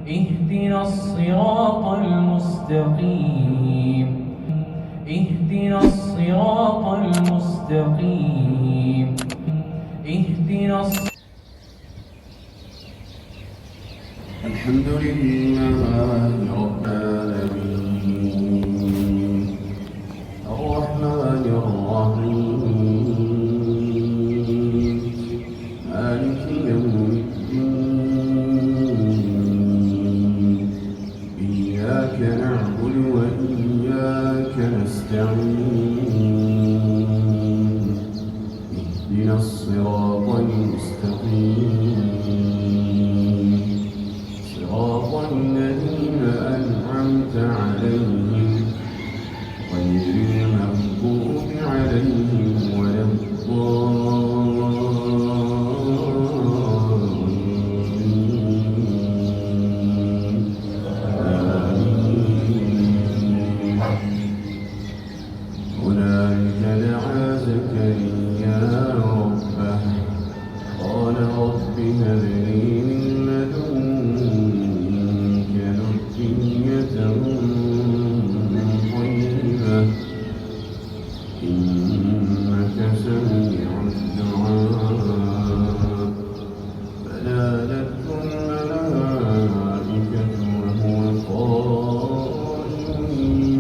اهدنا الصراط المستقيم اهدنا الصراط المستقيم اهدنا الحمد لله رب العالمين الرحمن الرحيم مالك يوم الدين إياك نعبد وإياك نستعين اهدنا الصراط المستقيم صراط الذين أنعمت عليهم غير المغضوب عليهم ولا الضالين آمين. هنالك دعا زكريا ربه قال رب هب لي من لدنك ذرية طيبة إنك سميع الدعاء فنادته الملائكة وهو قائم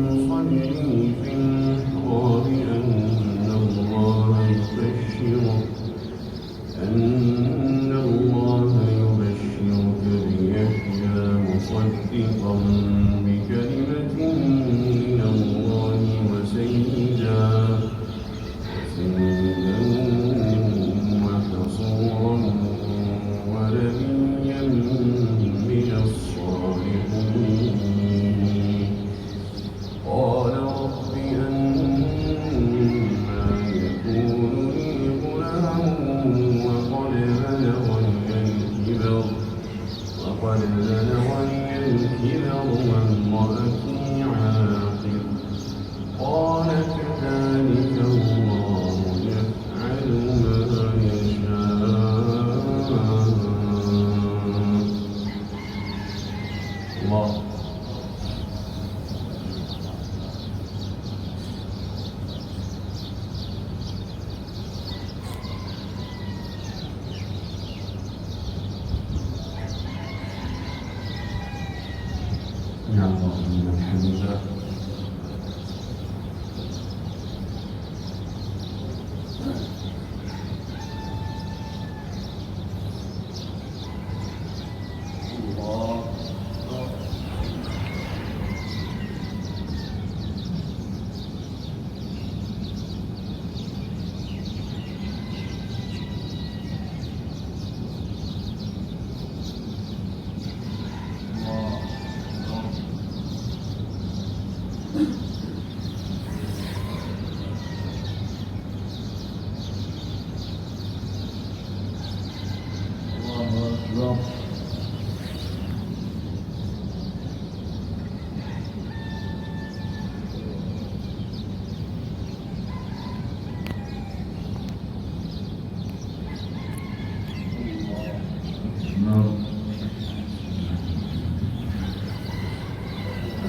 يصلي في المحراب أن الله يبشرك بيحيى مصدقا بكلمة من الله وسيدا وحصورا ونبيا من الصالحين قال رب أنى يكون لي غلام وقد بلغني الكبر وامرأتي عاقر قال كذلك الله يفعل ما يشاء الله. يا الله من الحمد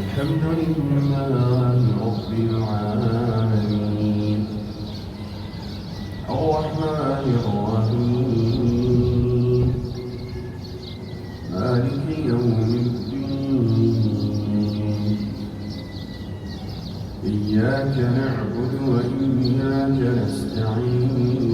الحمد لله رب العالمين الرحمن الرحيم مالك يوم الدين إياك نعبد وإياك نستعين